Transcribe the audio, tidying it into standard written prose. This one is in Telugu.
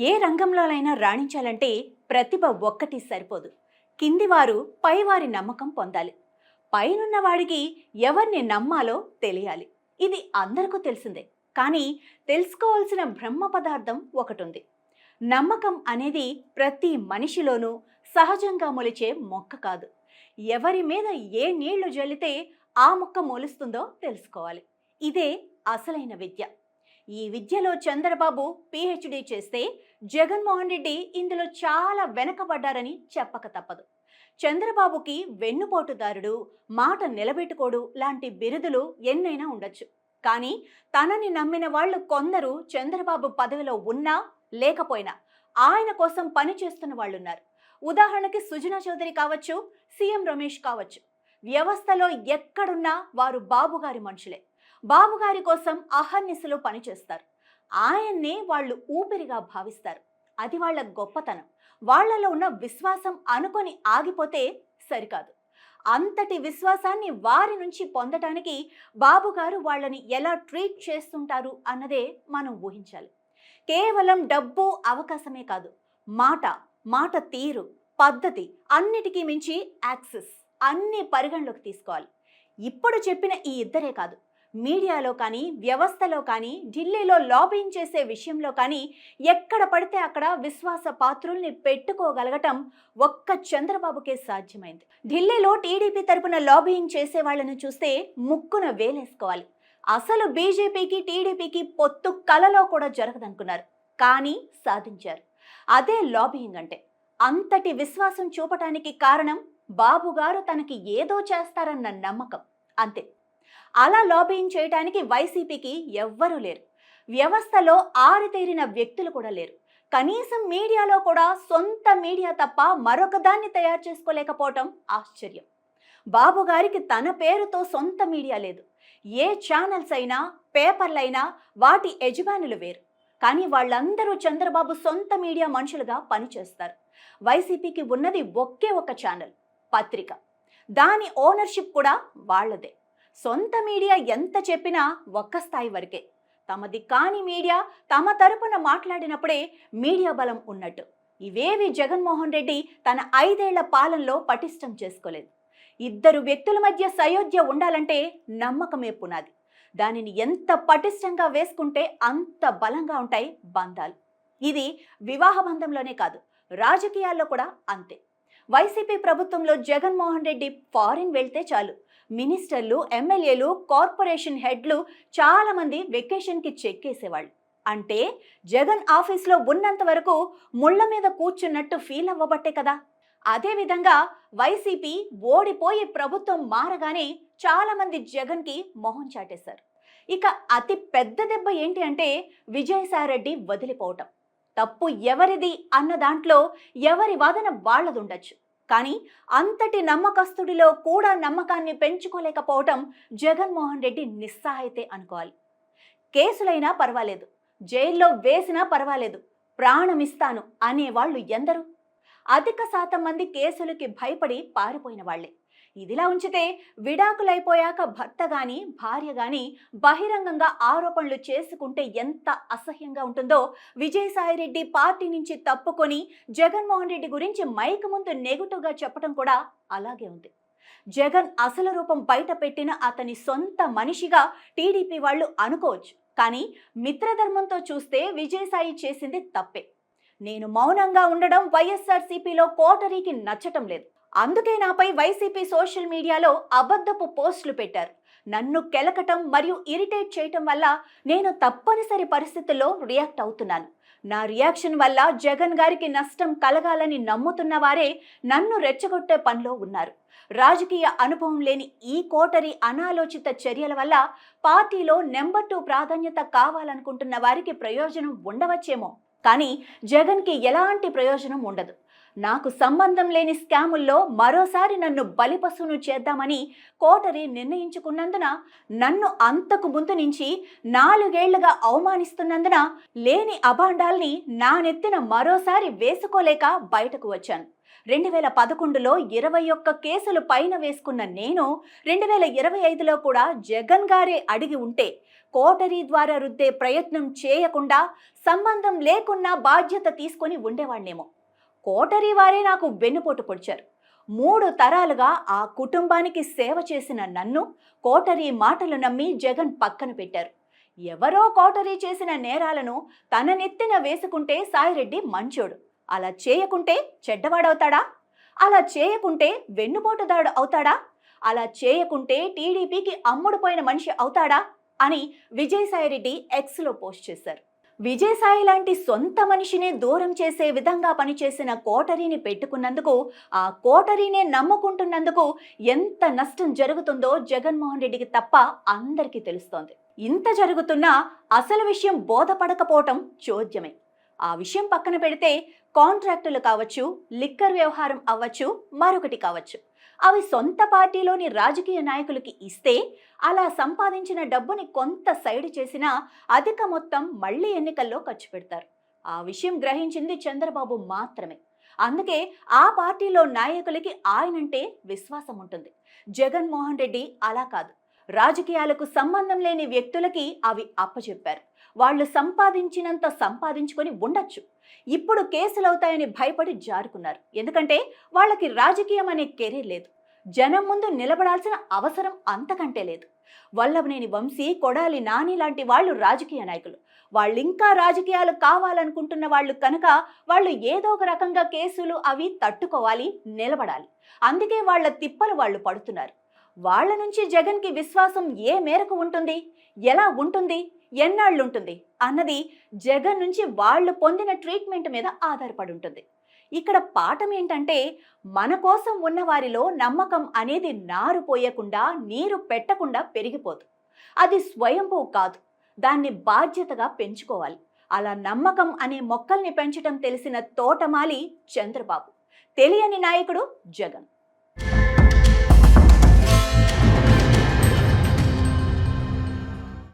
ఏ రంగంలోనైనా రాణించాలంటే ప్రతిభ ఒక్కటి సరిపోదు. కిందివారు పైవారి నమ్మకం పొందాలి. పైనున్న వాడికి ఎవరిని నమ్మాలో తెలియాలి. ఇది అందరికీ తెలిసిందే. కానీ తెలుసుకోవాల్సిన బ్రహ్మ పదార్థం ఒకటుంది. నమ్మకం అనేది ప్రతి మనిషిలోనూ సహజంగా మొలిచే మొక్క కాదు. ఎవరి మీద ఏ నీళ్లు జల్లితే ఆ మొక్క మొలుస్తుందో తెలుసుకోవాలి. ఇదే అసలైన విద్య. ఈ విద్యలో చంద్రబాబు పిహెచ్డి చేస్తే జగన్మోహన్ రెడ్డి ఇందులో చాలా వెనకబడ్డారని చెప్పక తప్పదు. చంద్రబాబుకి వెన్నుపోటుదారుడు, మాట నిలబెట్టుకోడు లాంటి బిరుదులు ఎన్నైనా ఉండొచ్చు. కానీ తనని నమ్మిన వాళ్ళు కొందరు చంద్రబాబు పదవిలో ఉన్నా లేకపోయినా ఆయన కోసం పని చేస్తున్న వాళ్ళున్నారు. ఉదాహరణకి సుజనా చౌదరి కావచ్చు, సీఎం రమేష్ కావచ్చు. వ్యవస్థలో ఎక్కడున్నా వారు బాబుగారి మనుషులే. బాబుగారి కోసం అహర్నిశలు పనిచేస్తారు. ఆయన్నే వాళ్ళు ఊపిరిగా భావిస్తారు. అది వాళ్ళ గొప్పతనం. వాళ్లలో ఉన్న విశ్వాసం అనుకొని ఆగిపోతే సరికాదు. అంతటి విశ్వాసాన్ని వారి నుంచి పొందటానికి బాబుగారు వాళ్ళని ఎలా ట్రీట్ చేస్తుంటారు అన్నదే మనం ఊహించాలి. కేవలం డబ్బు అవకాశమే కాదు, మాట తీరు, పద్ధతి, అన్నిటికీ మించి యాక్సెస్ అన్ని పరిగణలోకి తీసుకోవాలి. ఇప్పుడు చెప్పిన ఈ ఇద్దరే కాదు, మీడియాలో కానీ, వ్యవస్థలో కానీ, ఢిల్లీలో లాబింగ్ చేసే విషయంలో కానీ ఎక్కడ పడితే అక్కడ విశ్వాస పాత్రుల్ని పెట్టుకోగలగటం ఒక్క చంద్రబాబుకే సాధ్యమైంది. ఢిల్లీలో టీడీపీ తరపున లాబింగ్ చేసే వాళ్ళని చూస్తే ముక్కున వేలేసుకోవాలి. అసలు బీజేపీకి టీడీపీకి పొత్తు కలలో కూడా జరగదనుకున్నారు, కానీ సాధించారు. అదే లాబింగ్ అంటే. అంతటి విశ్వాసం చూపటానికి కారణం బాబుగారు తనకి ఏదో చేస్తారన్న నమ్మకం, అంతే. అలా లాబింగ్ చేయడానికి వైసీపీకి ఎవ్వరూ లేరు. వ్యవస్థలో ఆరితేరిన వ్యక్తులు కూడా లేరు. కనీసం మీడియాలో కూడా సొంత మీడియా తప్ప మరొక దాన్ని తయారు చేసుకోలేకపోవటం ఆశ్చర్యం. బాబుగారికి తన పేరుతో సొంత మీడియా లేదు. ఏ ఛానల్స్ అయినా, పేపర్లైనా వాటి యజమానులు వేరు. కానీ వాళ్ళందరూ చంద్రబాబు సొంత మీడియా మనుషులుగా పనిచేస్తారు. వైసీపీకి ఉన్నది ఒకే ఒక ఛానల్, పత్రిక. దాని ఓనర్షిప్ కూడా వాళ్లదే. సొంత మీడియా ఎంత చెప్పినా ఒక్క స్థాయి వరకే. తమది కాని మీడియా తమ తరపున మాట్లాడినప్పుడే మీడియా బలం ఉన్నట్టు. ఇవేవి జగన్మోహన్ రెడ్డి తన 5 ఏళ్ల పాలనలో పటిష్టం చేసుకోలేదు. ఇద్దరు వ్యక్తుల మధ్య సయోధ్య ఉండాలంటే నమ్మకమే పునాది. దానిని ఎంత పటిష్టంగా వేసుకుంటే అంత బలంగా ఉంటాయి బంధాలు. ఇది వివాహ బంధంలోనే కాదు, రాజకీయాల్లో కూడా అంతే. వైసీపీ ప్రభుత్వంలో జగన్మోహన్ రెడ్డి ఫారిన్ వెళ్తే చాలు, మినిస్టర్లు, ఎమ్మెల్యేలు, కార్పొరేషన్ హెడ్లు చాలా మంది వెకేషన్కి చెక్కేసేవాళ్ళు. అంటే జగన్ ఆఫీస్లో ఉన్నంత వరకు ముళ్ళ మీద కూర్చున్నట్టు ఫీల్ అవ్వబట్టే కదా. అదేవిధంగా వైసీపీ ఓడిపోయి ప్రభుత్వం మారగానే చాలా మంది జగన్కి మొహం చాటేశారు. ఇక అతి పెద్ద దెబ్బ ఏంటి అంటే విజయసాయిరెడ్డి వదిలిపోవటం. తప్పు ఎవరిది అన్న దాంట్లో ఎవరి వాదన వాళ్ళదుండొచ్చు. కానీ అంతటి నమ్మకస్తుడిలో కూడా నమ్మకాన్ని పెంచుకోలేకపోవటం జగన్మోహన్ రెడ్డి నిస్సహాయతే అనుకోవాలి. కేసులైనా పర్వాలేదు, జైల్లో వేసినా పర్వాలేదు, ప్రాణమిస్తాను అనేవాళ్ళు ఎందరు? అధిక శాతం మంది కేసులకి భయపడి పారిపోయిన వాళ్లే. ఇదిలా ఉంచితే విడాకులైపోయాక భర్త గాని, భార్య గాని బహిరంగంగా ఆరోపణలు చేసుకుంటే ఎంత అసహ్యంగా ఉంటుందో విజయసాయిరెడ్డి పార్టీ నుంచి తప్పుకొని జగన్మోహన్ రెడ్డి గురించి మైక్ ముందు నెగటివ్గా చెప్పడం కూడా అలాగే ఉంది. జగన్ అసలు రూపం బయట పెట్టిన అతని సొంత మనిషిగా టీడీపీ వాళ్ళు అనుకోవచ్చు. కానీ మిత్రధర్మంతో చూస్తే విజయసాయి చేసింది తప్పే. నేను మౌనంగా ఉండడం వైఎస్ఆర్సీపీలో కోటరీకి నచ్చటం లేదు. అందుకే నాపై వైసీపీ సోషల్ మీడియాలో అబద్ధపు పోస్టులు పెట్టారు. నన్ను కెలకటం మరియు ఇరిటేట్ చేయటం వల్ల నేను తప్పనిసరి పరిస్థితుల్లో రియాక్ట్ అవుతున్నాను. నా రియాక్షన్ వల్ల జగన్ గారికి నష్టం కలగాలని నమ్ముతున్న వారే నన్ను రెచ్చగొట్టే పనిలో ఉన్నారు. రాజకీయ అనుభవం లేని ఈ కోటరీ అనాలోచిత చర్యల వల్ల పార్టీలో నెంబర్ 2 ప్రాధాన్యత కావాలనుకుంటున్న వారికి ప్రయోజనం ఉండవచ్చేమో, కానీ జగన్కి ఎలాంటి ప్రయోజనం ఉండదు. నాకు సంబంధం లేని స్కాముల్లో మరోసారి నన్ను బలిపశువును చేద్దామని కోటరీ నిర్ణయించుకున్నందున, నన్ను అంతకు ముందు నుంచి 4 ఏళ్లుగా అవమానిస్తున్నందున లేని అభాండాల్ని నా నెత్తిన మరోసారి వేసుకోలేక బయటకు వచ్చాను. 2011లో 21 కేసులు పైన వేసుకున్న నేను 2025లో కూడా జగన్ గారే అడిగి ఉంటే కోటరీ ద్వారా రుద్దే ప్రయత్నం చేయకుండా సంబంధం లేకున్నా బాధ్యత తీసుకొని ఉండేవాణ్ణేమో. కోటరీ వారే నాకు వెన్నుపోటు పొడిచారు. 3 తరాలుగా ఆ కుటుంబానికి సేవ చేసిన నన్ను కోటరీ మాటలు నమ్మి జగన్ పక్కన పెట్టారు. ఎవరో కోటరీ చేసిన నేరాలను తన నెత్తిన వేసుకుంటే సాయిరెడ్డి మంచోడు, అలా చేయకుంటే చెడ్డవాడవుతాడా? అలా చేయకుంటే వెన్నుపోటుదాడు అవుతాడా? అలా చేయకుంటే టీడీపీకి అమ్ముడుపోయిన మనిషి అవుతాడా అని విజయసాయిరెడ్డి ఎక్స్లో పోస్ట్ చేశారు. విజయసాయి లాంటి సొంత మనిషినే దూరం చేసే విధంగా పనిచేసిన కోటరీని పెట్టుకున్నందుకు, ఆ కోటరీనే నమ్ముకుంటున్నందుకు ఎంత నష్టం జరుగుతుందో జగన్మోహన్ రెడ్డికి తప్ప అందరికీ తెలుస్తోంది. ఇంత జరుగుతున్నా అసలు విషయం బోధపడకపోవటం చోద్యమే. ఆ విషయం పక్కన పెడితే కాంట్రాక్టులు కావచ్చు, లిక్కర్ వ్యవహారం అవ్వచ్చు, మరొకటి కావచ్చు, అవి సొంత పార్టీలోని రాజకీయ నాయకులకి ఇస్తే అలా సంపాదించిన డబ్బుని కొంత సైడ్ చేసినా అధిక మొత్తం మళ్ళీ ఎన్నికల్లో ఖర్చు పెడతారు. ఆ విషయం గ్రహించింది చంద్రబాబు మాత్రమే. అందుకే ఆ పార్టీలో నాయకులకి ఆయనంటే విశ్వాసం ఉంటుంది. జగన్మోహన్ రెడ్డి అలా కాదు. రాజకీయాలకు సంబంధం లేని వ్యక్తులకి అవి అప్పచెప్పారు. వాళ్ళు సంపాదించినంత సంపాదించుకొని ఉండొచ్చు. ఇప్పుడు కేసులవుతాయని భయపడి జారుకున్నారు. ఎందుకంటే వాళ్ళకి రాజకీయం అనే కెరీర్ లేదు. జనం ముందు నిలబడాల్సిన అవసరం అంతకంటే లేదు. వల్లభనేని వంశీ, కొడాలి నాని లాంటి వాళ్ళు రాజకీయ నాయకులు. వాళ్ళింకా రాజకీయాలు కావాలనుకుంటున్న వాళ్ళు కనుక వాళ్ళు ఏదో ఒక రకంగా కేసులు అవి తట్టుకోవాలి, నిలబడాలి. అందుకే వాళ్ళ తిప్పలు వాళ్ళు పడుతున్నారు. వాళ్ళ నుంచి జగన్కి విశ్వాసం ఏ మేరకు ఉంటుంది, ఎలా ఉంటుంది, ఎన్నాళ్ళుంటుంది అన్నది జగన్ నుంచి వాళ్ళు పొందిన ట్రీట్మెంట్ మీద ఆధారపడి ఉంటుంది. ఇక్కడ పాఠం ఏంటంటే, మన కోసం ఉన్న వారిలో నమ్మకం అనేది నారు పోయకుండా, నీరు పెట్టకుండా పెరిగిపోదు. అది స్వయంభూ కాదు, దాన్ని బాధ్యతగా పెంచుకోవాలి. అలా నమ్మకం అనే మొక్కల్ని పెంచడం తెలిసిన తోటమాలి చంద్రబాబు, తెలియని నాయకుడు జగన్.